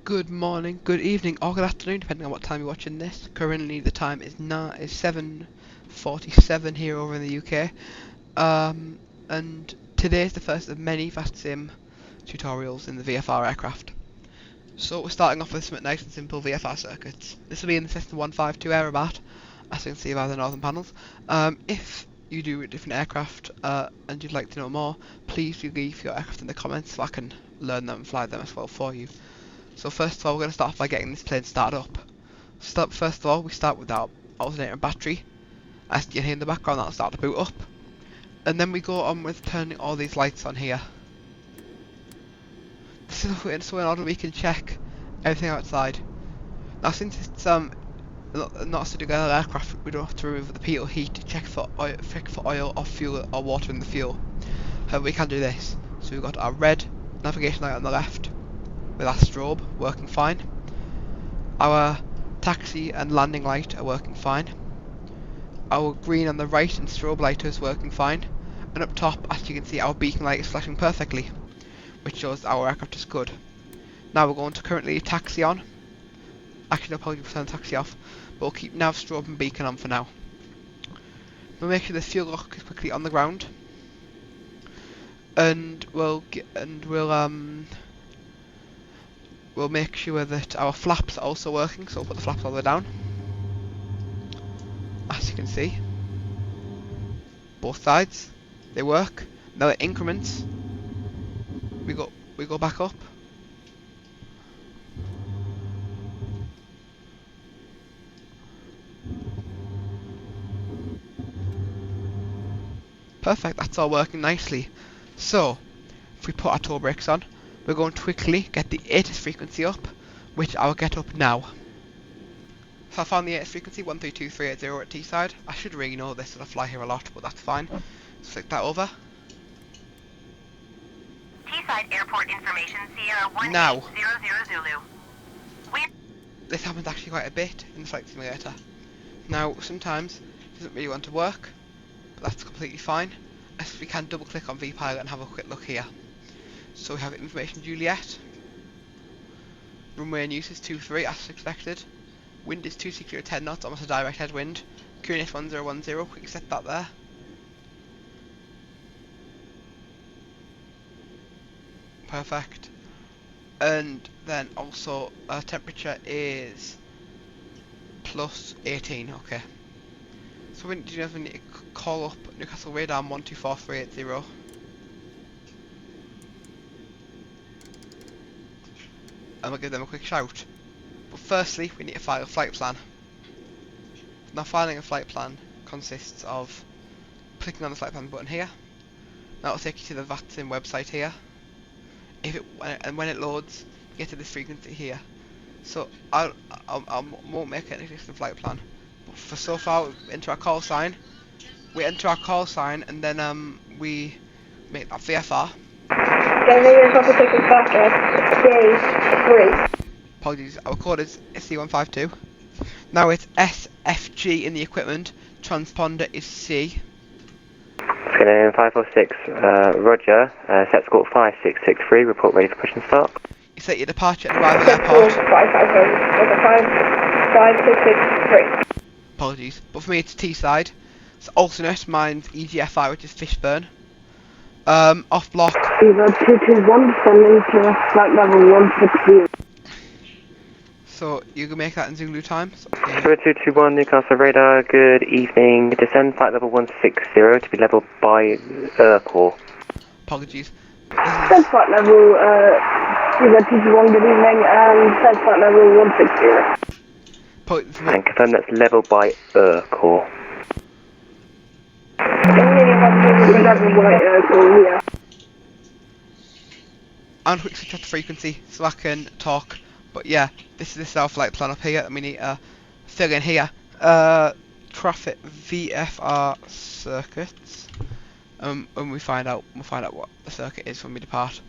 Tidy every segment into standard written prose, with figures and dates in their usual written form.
Good morning, good evening, or good afternoon, depending on what time you're watching this. Currently, the time is 7:47 here over in the UK. And today is the first of many VATSIM tutorials in the VFR aircraft. So we're starting off with some nice and simple VFR circuits. This will be in the Cessna 152 Aerobat, as you can see by the northern panels. If you do a different aircraft and you'd like to know more, please do leave your aircraft in the comments so I can learn them and fly them as well for you. So first of all, we're going to start off by getting this plane started up. First of all, we start with our alternator and battery. As you can hear in the background, that'll start the boot up. And then we go on with turning all these lights on here. This is so in order we can check everything outside. Now since it's not a together aircraft, we don't have to remove the PO heat to check for oil or fuel or water in the fuel. However, we can do this. So we've got our red navigation light on the left, with our strobe working fine. Our taxi and landing light are working fine. Our green on the right and strobe light is working fine. And up top, as you can see, our beacon light is flashing perfectly, which shows our aircraft is good. Now we're going to currently taxi on. Actually, I'll probably turn the taxi off, but we'll keep nav, strobe and beacon on for now. We'll make sure the fuel lock is quickly on the ground. And we'll make sure that our flaps are also working, so we'll put the flaps all the way down. As you can see, both sides, they work. Now at increments, we go back up. Perfect, that's all working nicely. So, if we put our toe brakes on, we're going to quickly get the ATIS frequency up, which I'll get up now. So I found the ATIS frequency 132.380 at T-side. I should really know this as I fly here a lot, but that's fine. Just flick that over. T-side airport information, Sierra 1800 Zulu. This happens actually quite a bit in the flight simulator. Now, sometimes it doesn't really want to work, but that's completely fine. As we can double click on vPilot and have a quick look here. So we have information Juliet. Runway in use is 23 as expected. Wind is 260 or 10 knots, almost a direct headwind. QNH 1010, quickly set that there. Perfect. And then also temperature is plus 18, okay. So we need to call up Newcastle radar 124380. And we'll give them a quick shout. But firstly, we need to file a flight plan. Now filing a flight plan consists of clicking on the flight plan button here. That will take you to the VATSIM website here. When it loads, you get to this frequency here. So I won't make an existing flight plan. But for so far, we enter our call sign. We enter our call sign and then we make that VFR. Apologies, our code is C152. Now it's SFG in the equipment, transponder is C. Scanning 546, Roger, set score 5663, report ready for push and start. You set your departure at arrival airport. 5663. Apologies, but for me it's T-side. It's alternate, mine's EGFI, which is Fishburne. Off block. Eva 221, descending to flight level 160. So you can make that in Zulu time. So, yeah. 221 Newcastle radar, good evening. Descend flight level 160 to be leveled by Core. Apologies. Descend flight level, Eva 221, good evening, and descend flight level 160. And confirm that's leveled by Core. And quick switch off the frequency so I can talk. But yeah, this is the self flight plan up here, and we need to fill in here. Traffic VFR circuits. When we'll find out what the circuit is when we depart.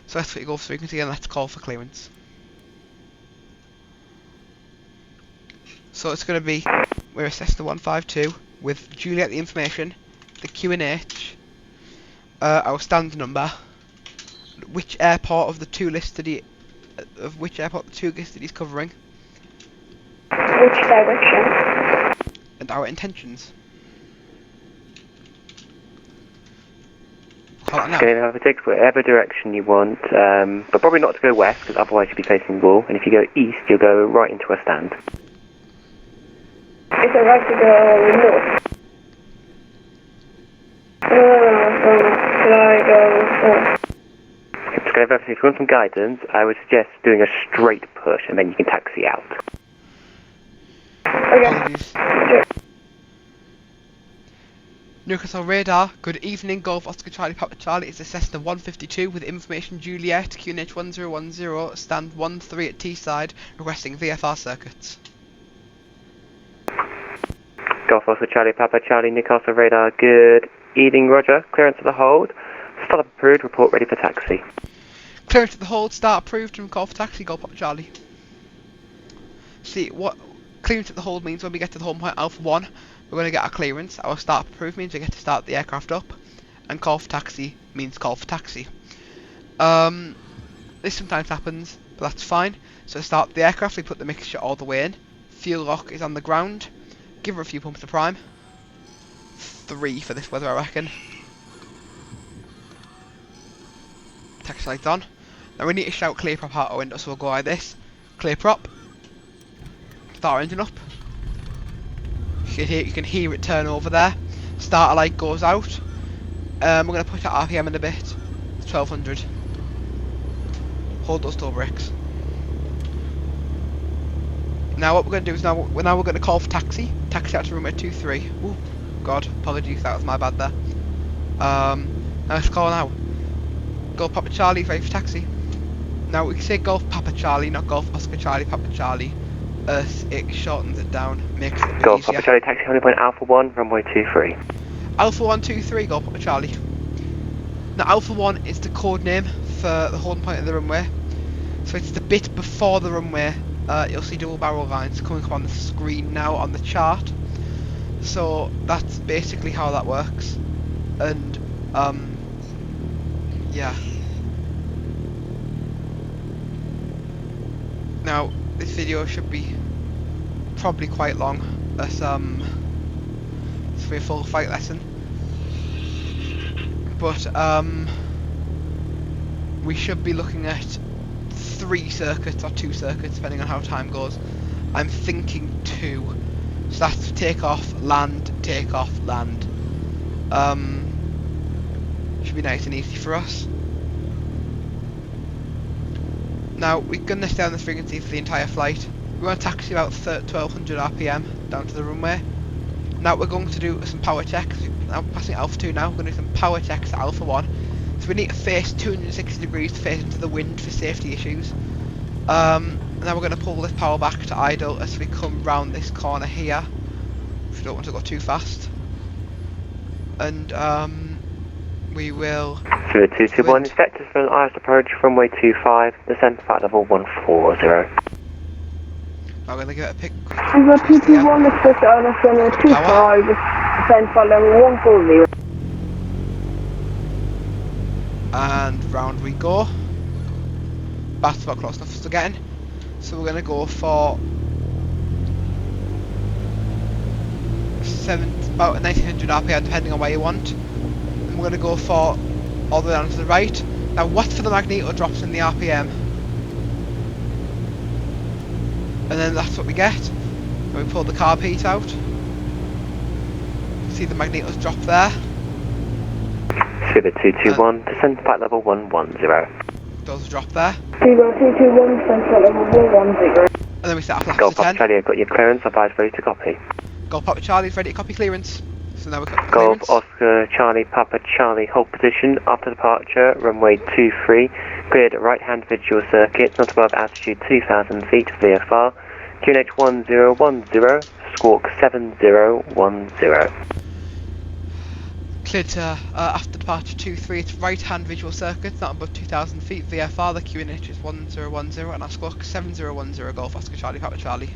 So let's quickly go for frequency and let's call for clearance. So it's going to be, we're a Cessna 152 with Juliet the information, the QNH, our stand number, which airport of the two listed of which airport the tour guide is covering, Which direction? and our intentions. Call it now. Okay, have a take whatever direction you want, but probably not to go west, because otherwise you'll be facing the wall. And if you go east, you'll go right into a stand. Is it right to go north? Should I go If you want some guidance, I would suggest doing a straight push, and then you can taxi out. Apologies. Okay. Newcastle radar, good evening, Golf Oscar Charlie Papa Charlie, it's a Cessna 152 with information Juliet, QNH 1010, stand 13 at T-side, requesting VFR circuits. Golf Oscar Charlie Papa Charlie, Newcastle radar, good evening, Roger. Clearance of the hold. Start approved, report ready for taxi. Clearance at the hold, start approved, and call for taxi, Golf Papa Charlie. See, what clearance at the hold means when we get to the home point Alpha 1, we're going to get our clearance. Our start approved means we get to start the aircraft up, and call for taxi means call for taxi. This sometimes happens, but that's fine. So to start the aircraft, we put the mixture all the way in. Fuel lock is on the ground. Give her a few pumps to prime. 3 for this weather, I reckon. Taxi lights on. Now we need to shout clear prop out our window, so we'll go like this. Clear prop. Start our engine up. You can hear it turn over there. Starter light goes out. We're going to push that RPM in a bit. 1200. Hold those toe brakes. Now what we're going to do is now we're going to call for taxi. Taxi out to runway 23. Ooh, God, apologies, that was my bad there. Now let's call now. Golf Papa Charlie, ready for taxi. Now we can say Golf Papa Charlie, not Golf Oscar Charlie Papa Charlie. It shortens it down, makes it a bit Golf easier. Papa Charlie, taxi only point Alpha 1, runway 23. Alpha 123, Golf Papa Charlie. Now Alpha 1 is the code name for the holding point of the runway. So it's the bit before the runway. You'll see double barrel lines coming up on the screen now on the chart. So that's basically how that works. And yeah. Now this video should be probably quite long. It's for a full flight lesson. But we should be looking at 3 circuits or 2 circuits depending on how time goes. I'm thinking 2. So that's take off, land, take off, land. Should be nice and easy for us. Now we're going to stay on this frequency for the entire flight. We're going to taxi about 1200 RPM down to the runway. Now we're going to do some power checks. Now passing Alpha 2 now, we're going to do some power checks at Alpha 1. So we need to face 260 degrees to face into the wind for safety issues. And now we're going to pull this power back to idle as we come round this corner here. We don't want to go too fast. And we will... 0221, inspectors for an IS approach, runway 25, descent flight level 140. I'm going to give it a pick. We got 221, expect ILS runway 25, descent flight level 140. And round we go. That's about close enough for us to get in. So we're going to go for about 1900 RPM depending on where you want. And we're going to go for all the way down to the right. Now watch for the magneto drops in the RPM. And then that's what we get. When we pull the carb heat out. See the magnetos drop there. Sugar 221, descent flight level 110. Those drop there. Sugar 221, descent flight level 110. And then we set our flaps Golf to 10. Papa Charlie, I've got your clearance, advised ready to copy. Golf Papa Charlie's ready to copy clearance. So now we've got Golf clearance. Oscar Charlie Papa Charlie, hold position after departure, runway 23, cleared right hand visual circuit, not above altitude 2000 feet, VFR, QNH 1010, squawk 7010. Cleared to after departure 23, it's right hand visual circuit, not above 2000 feet, VFR, the QNH is 1010, and our squawk 7010, Golf Oscar Charlie Papa Charlie.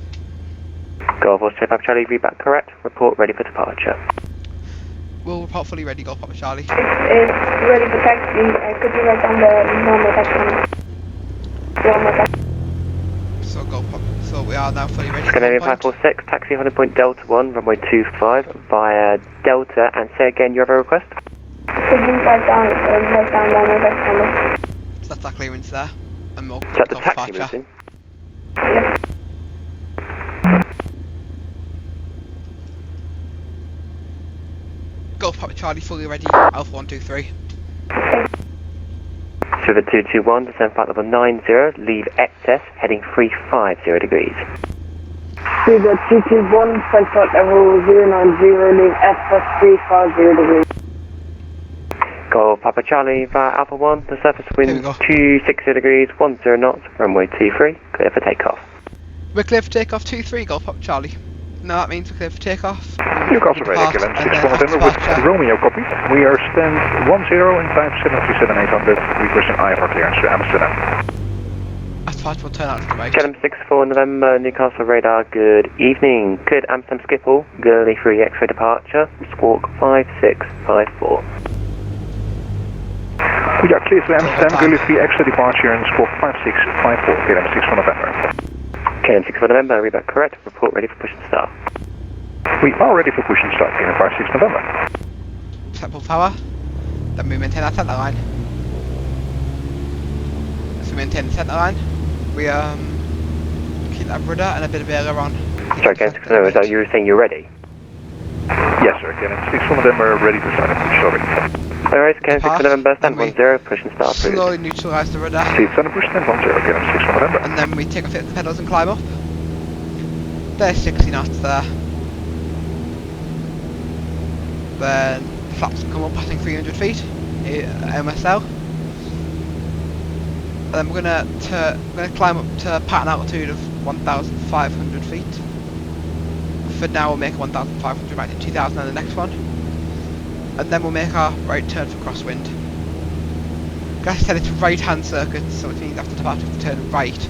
Golf Oscar Papa Charlie, read back correct, report ready for departure. We'll report fully ready, Golf Papa Charlie. It's ready for taxi. Could you write down the normal taxi number? So so we are now fully ready. Canadian 546, taxi holding point Delta 1, runway 25 via Delta, and say again you have a request? So that's our clearance there. And we'll Is that the off taxi departure. routing? Golf Papa Charlie fully ready, Alpha 123. Silver 221, descend flight level 90, leave excess, heading 350 degrees. Silver 221, descend flight level 090, leave excess 350 degrees. Golf Papa Charlie via Alpha 1, the surface Here we wind go. 260 degrees, 10 knots, runway 23, clear for takeoff. We're clear for takeoff 23, Golf Papa Charlie. No, that means we're clear for takeoff. Newcastle Radio, Depart, KLM and then 6 November with departure. Romeo copy. We are stand 10 in type 737-800, requesting IFR clearance to Amsterdam. As departure will turn out to the right. KLM 64 November, Newcastle Radar, good evening. Cleared Amsterdam Schiphol, Gurley 3 X-ray departure, squawk 5654. We are clear to Amsterdam, Gully 3 extra departure and squawk 5654, KLM 6 November. KLM 64 November, read back correct, report ready for push and start. We are ready for push and start, KLM 56 November. Set full power. Then we maintain our centre line. So we maintain the centre line. We keep that rudder and a bit of aileron. Sorry, KLM 64 November, you were saying you're ready? Yes sir, KLM 6 November, ready to start a push, sorry. Alright, KLM 6 Depart, November, stand and we 10, push and start please. Slowly neutralise the rudder. Please stand a push, stand 10, KLM 6 November. And then we take off the pedals and climb up. There's 60 knots there. Then the flaps come up, I think 300 feet, MSL. And then we're gonna climb up to pattern altitude of 1,500 feet. For now we'll make 1,500 right to 2,000 on the next one. And then we'll make our right turn for crosswind. Gas said it's right hand circuit, so it means after departure we have to turn right.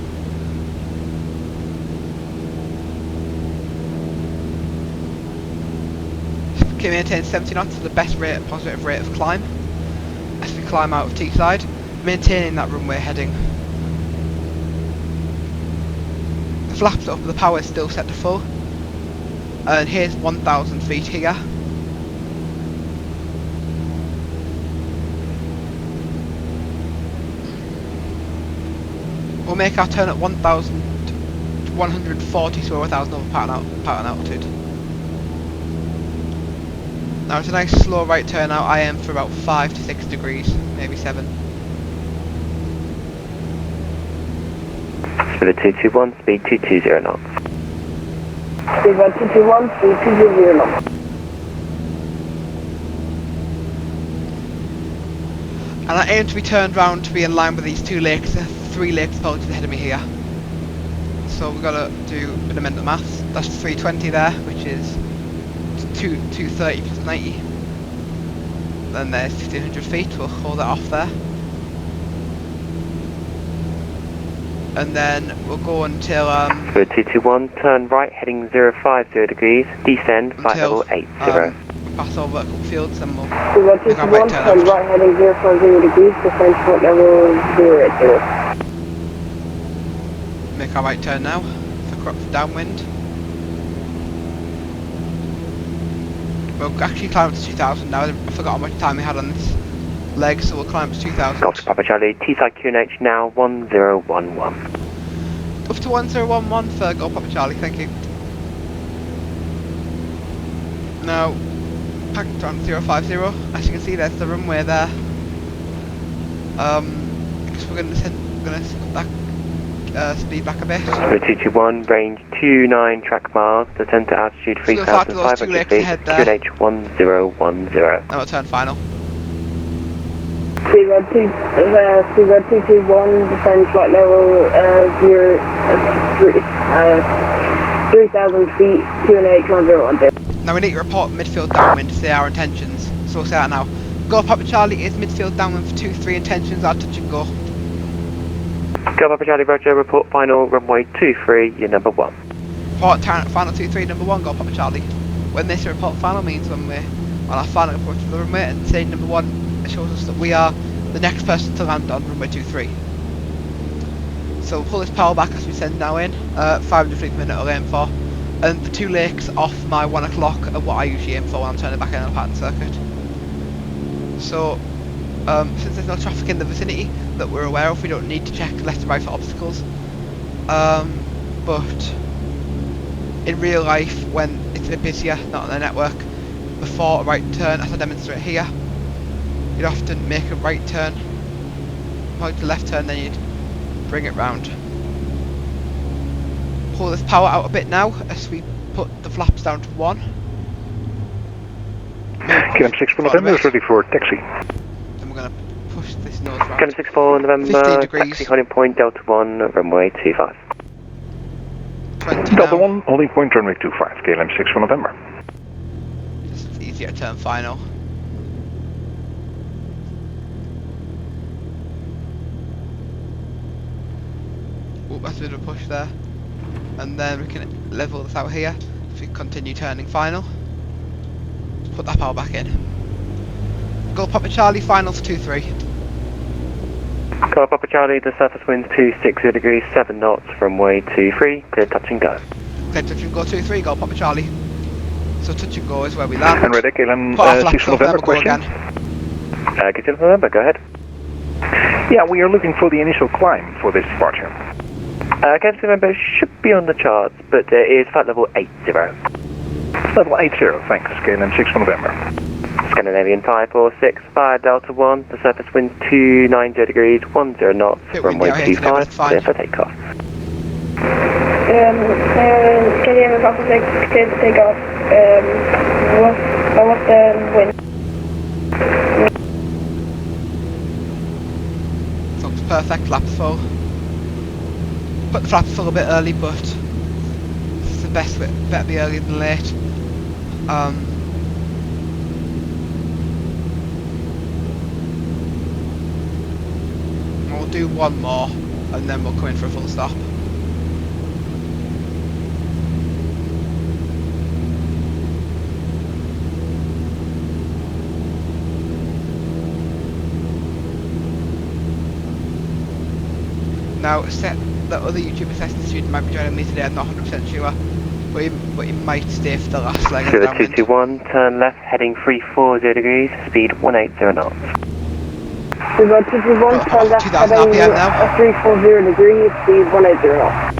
Okay, maintain 70 knots for the best rate, positive rate of climb as we climb out of T-side, maintaining that runway heading. The flaps up, the power is still set to full, and here's 1,000 feet here. We'll make our turn at 1,140, so we're 1,000 over pattern altitude. Now it's a nice slow right turn out, I am for about 5 to 6 degrees, maybe 7. Silver 221, speed 220 knots. Silver 221, speed 220 knots. And I aim to be turned round to be in line with these 3 lakes apologies ahead of me here. So we've got to do a bit of mental maths. That's 320 there, which is 230 plus 90. Then there's 1,500 feet, we'll hold that off there. And then we'll go until Silver 221, turn right, heading 050 degrees, descend, flight level 80. pass over a couple fields and we'll Silver make our right 221, turn turn left. right heading 040 degrees, descend flight level 080. Make our right turn now for downwind. We'll actually climb up to 2,000 now. I forgot how much time we had on this leg, so we'll climb up to 2,000. Golf Papa Charlie, T-side QNH now 1011. Up to 1011 for Golf Papa Charlie, thank you. Now, packed on 050. As you can see, there's the runway there. Because we're going to cut that speed back a bit. Silver 221, range 29 track miles, descend to altitude So we'll fly to those 2 3,500 lakes feet, ahead there. QNH 1010. Now we'll turn final. Silver 221, descend flight level 3,000 feet, QNH 1010. Now we need to report midfield downwind to say our intentions. So we'll say that now. Golf Papa Charlie is midfield downwind for 2-3 intentions, I'll touch and go. Golf Papa Charlie Roger, report final runway 23, you're number 1. Report final 2-3, number 1, Golf Papa Charlie. When they say report final means when we're on our final approach to the runway and say number 1, it shows us that we are the next person to land on runway 23. So we'll pull this power back as we send now in, 500 feet per minute I'll aim for. And the 2 lakes off my 1 o'clock are what I usually aim for when I'm turning back in on a pattern circuit. So, since there's no traffic in the vicinity that we're aware of, we don't need to check left and right for obstacles. But in real life, when it's a bit busier, not on the network, before a right turn, as I demonstrate here, you'd often make a right turn, make the left turn, then you'd bring it round. Pull this power out a bit now as we put the flaps down to 1. KLM 6 for November is ready for taxi. Then we're going to push this nose round. KLM 6 for November, 15 degrees. taxi holding point Delta 1, runway 25. 20 Delta now. 1, holding point runway 25, KLM 6 for November. Just easier to turn final. Oop, that's a bit of a push there. And then we can level this out here if we continue turning final. Just put that power back in. Go Papa Charlie, final for 2-3. Car Papa Charlie, the surface winds 260 degrees, 7 knots, runway 23, clear touch and go. Clear touch and go 2-3, go Papa Charlie. So touch and go is where we land. And ready, KLM Put our 6 flaps up, then November, we'll go question? again. Continue November, go ahead. Yeah, we are looking for the initial climb for this departure. KLM 6 November should be on the charts, but there is flight level 80. Level 80, thanks, KLM 6 for November. Scandinavian 546, fire Delta 1, the surface winds 290 degrees, 10 knots, Bit runway windy out here today, but 25, it's fine. clear for takeoff. Scandinavian 546, clear to take off. What's the wind? Looks perfect, flaps full. Put the flaps full a bit early, but it's the best way, better be early than late. We'll do one more and then we'll come in for a full stop. Now, set the other YouTube assessment student might be joining me today, I'm not 100% sure, but he might stay for the last leg of the Sugar downwind. 221, turn left, heading 340 degrees, speed 180 knots. We've got 221, turn left, 2000 heading RPM now. 340 degrees, speed 180 knots.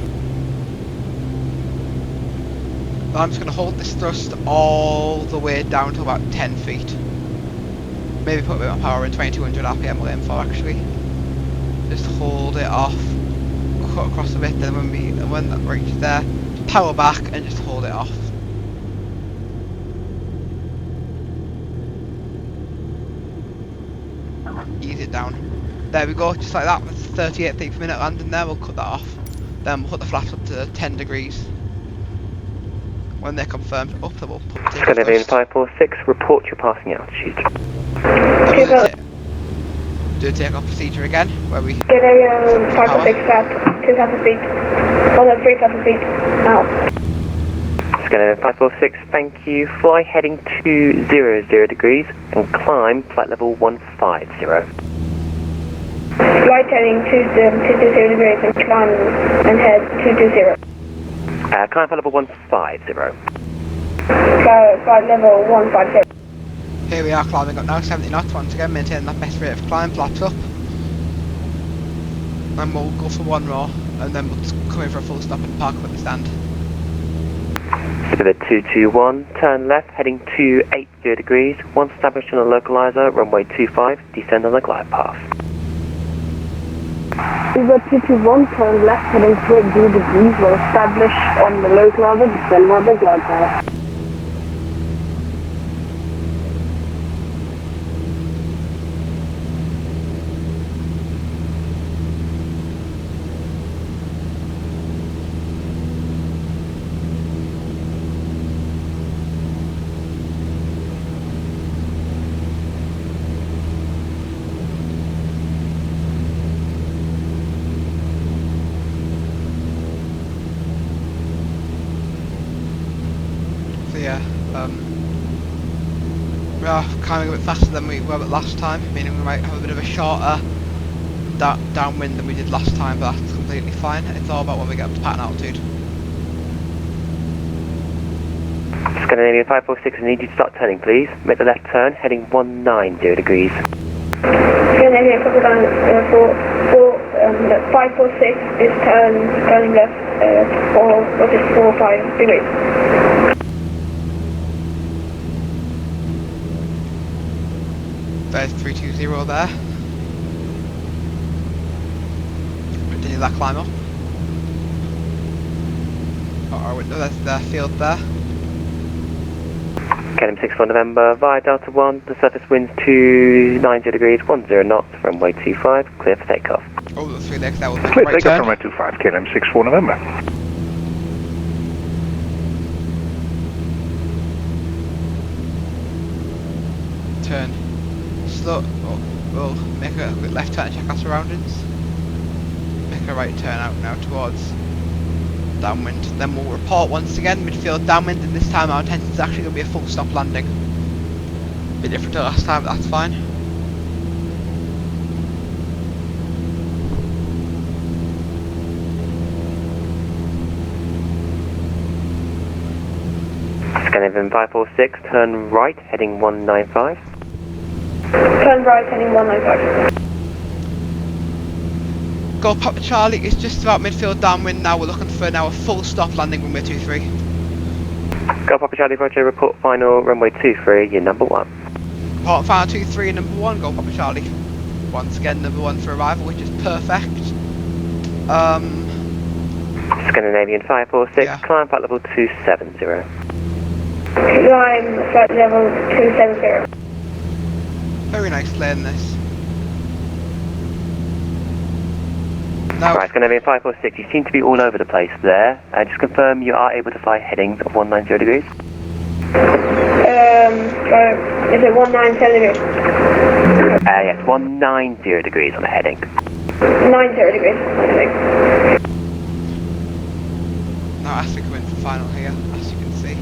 I'm just going to hold this thrust all the way down to about 10 feet. Maybe put a bit more power in, 2200 RPM we'll aim for actually. Just hold it off, cut across a bit, then when that reaches there, power back and just hold it off. Ease it down. There we go, just like that. That's 38 feet per minute landing there, we'll cut that off. Then we'll put the flaps up to 10 degrees. When they're confirmed up, then we'll put the takeoff Scandinavian thrust. 546, report your passing altitude. Then we'll do a takeoff procedure again, where we Scandinavian 546, flat, 2,000 feet. 3,000 feet, now. Scandinavian 546, thank you. Fly heading 200 degrees and climb flight level 150. Flight heading 220 degrees and climb and head 220. Climb flight level 150. Flight level 150. Here we are climbing up now, 70 knots once again, maintaining that best rate of climb, flaps up. And we'll go for one more, and then we'll come in for a full stop and park up at the stand. Civic 221, turn left, heading 280 degrees, once established on the localizer, runway 25, descend on the glide path. We've got 221, turn left, heading 280 degrees, well established on the localizer, descend on the glide path. So yeah, we are climbing a bit faster than we were last time, meaning we might have a bit of a shorter downwind than we did last time, but that's completely fine. It's all about when we get up to pattern altitude. Scandinavian 546, I need you to start turning, please. Make the left turn, heading 190 degrees. Scandinavian, copy down, 546 is turning left, 45 degrees. There's 320 there. Continue that climb up. Got our window, there's the field there. KLM 64 November via Delta 1, the surface winds 290 degrees, 10 knots, runway 25, clear for takeoff. Oh, the 3 legs, that will make a Clear right takeoff turn. runway 25, KLM 64 November. Turn. Slow. Oh, we'll make a quick left turn and check our surroundings. Make a right turn out now towards downwind. Then we'll report once again midfield downwind, and this time our intention is actually going to be a full stop landing. A bit different to last time, but that's fine. Scandinavian 546, turn right, heading 195. Turn right, heading 195. Go Papa Charlie, it's just about midfield downwind now. We're looking for now a full stop landing runway 23. Go Papa Charlie, Roger, report final runway 23, you're number 1. Report final 23 and number 1, go Papa Charlie. Once again, number 1 for arrival, which is perfect. Scandinavian 546, Yeah. climb flight level 270. Climb flight level 270. Very nice laying this. Now, Right, Scandinavian 546, you seem to be all over the place there. Just confirm you are able to fly headings of 190 degrees. Is it 197 degrees? Yes, 190 degrees on the heading. 90 degrees, I think. now as we come in for final here, as you can see,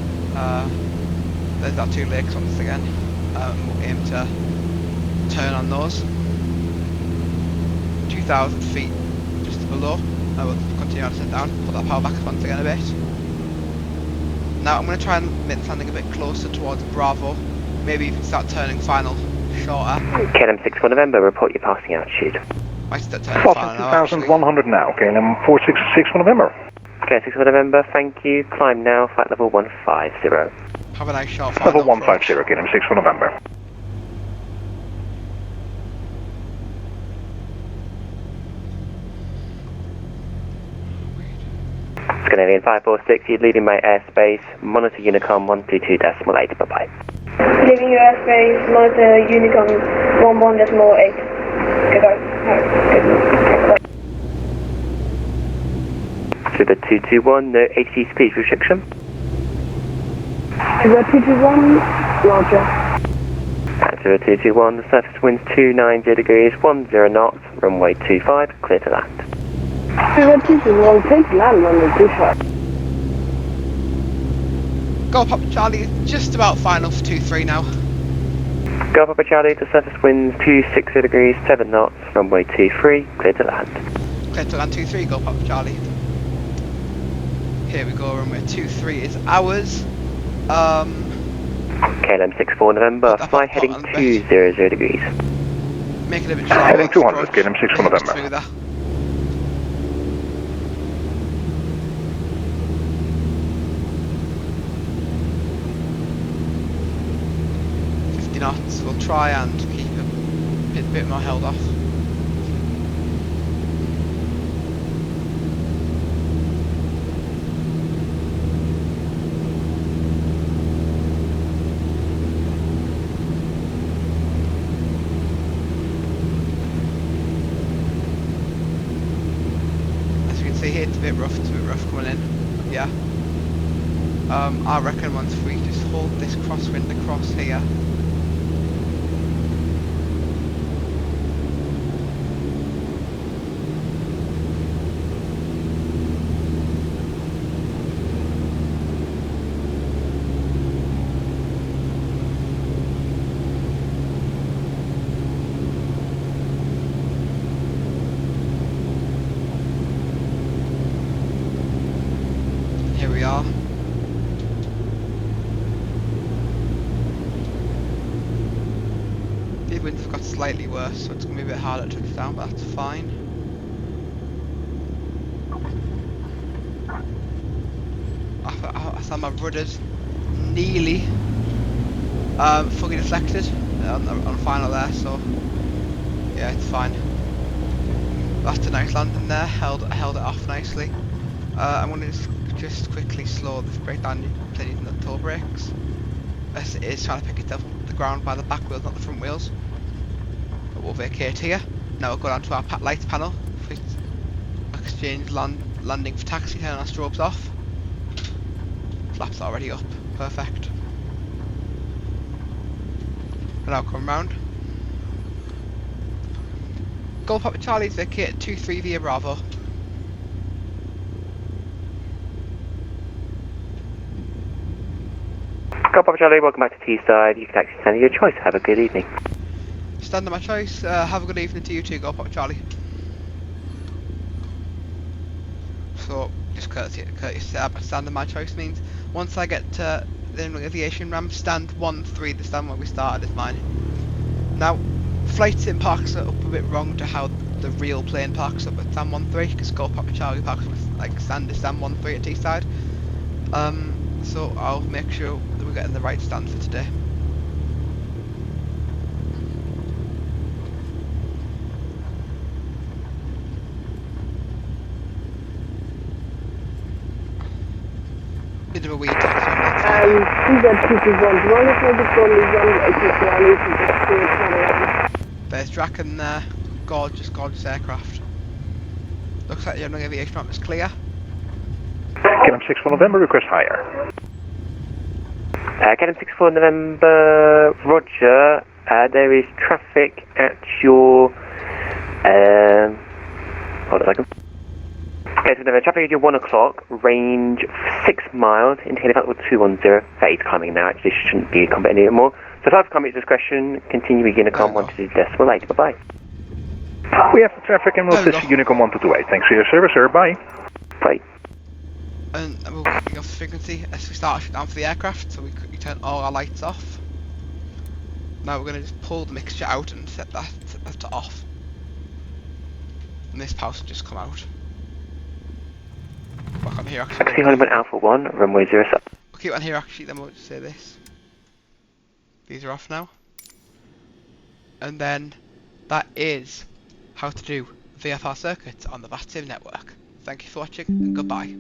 there's our 2 legs once again. We'll aim to turn on those. 2,000 feet just below. I will continue to sit down, put that power back once again a bit. Now I'm going to try and make the landing a bit closer towards Bravo. Maybe even start turning final shorter. KLM 64 November, report your passing altitude. Might start turning Foster final now, actually. 2100 now, KLM 466 for November. KLM 64 November, thank you. Climb now, flight level 150. Have a nice short final. Level 150, KLM 64 November. Scandinavian 546, you're leaving my airspace. Monitor Unicom 122.8. Bye-bye. Leaving your airspace, monitor Unicom 11.8. Goodbye. To the 221, no ATC speed restriction. Is that 221? Roger. And to the 221, the surface winds 290 degrees, 10 knots, runway 25, clear to land. Is that 221? Take land on the 25. Go Papa Charlie is just about final for 2-3 now. Go Papa Charlie, the surface winds 260 degrees, 7 knots, runway 23, clear to land. Clear to land 2-3, go Papa Charlie. Here we go, runway 23 is ours. KLM 64 November, That fly hot heading on the 200 degrees. Make it a bit shallow. Heading 200, KLM 64 November. Smoother. Knots. We'll try and keep a bit more held off. As you can see here, it's a bit rough coming in. Yeah. I reckon once we just hold this crosswind across here. we are. The winds have got slightly worse, so it's going to be a bit harder to touch down, but that's fine. I saw my rudders nearly fully deflected on final there, so yeah, it's fine. That's a nice landing there, held it off nicely. I'm going to just quickly slow this brake down until using the toe brakes, as it is trying to pick itself up the ground by the back wheels, not the front wheels. But we'll vacate here. Now we'll go down to our lights panel. Exchange landing for taxi, turn our strobes off. Flaps already up, perfect. And now come round. Golf Papa Charlie's vacate 23 via Bravo. Golf Papa Charlie, welcome back to Teesside. You can actually stand your choice. Have a good evening. Stand on my choice. Have a good evening to you too, Golf Papa Charlie. So, just courteous stand on my choice means once I get to the aviation ramp, stand 1-3, the stand where we started is mine. Now, flight sim parks are up a bit wrong to how the real plane parks up at stand 1-3, because Golf Papa Charlie parks with like standard stand 1-3 at Teesside. So I'll make sure that we're getting the right stand for today. Bit of a weird taxi on that side. There's Draken there. Gorgeous aircraft. Looks like the unknown aviation ramp is clear. Canon 6 for November, request higher. Canon 6 for November, roger. There is traffic at your... hold on a second. Okay, so traffic at your 1 o'clock, range 6 miles, indicated about 210. That is coming now, actually shouldn't be combat anymore. So 5 combat discretion, continue with Unicom 122.8, bye-bye. We have the traffic and we'll assist Unicom 122.8. Thanks for your service, sir. Bye. Bye. And we'll kick off the frequency as we start shutting down for the aircraft, so we turn all our lights off. Now we're going to just pull the mixture out and set that to off. And this power will just come out. Back on here actually. Taxi Honeyman Alpha 1, runway 07. We'll keep it on here actually, then we'll just say this. These are off now. And then that is how to do VFR circuits on the VATSIM network. Thank you for watching and goodbye.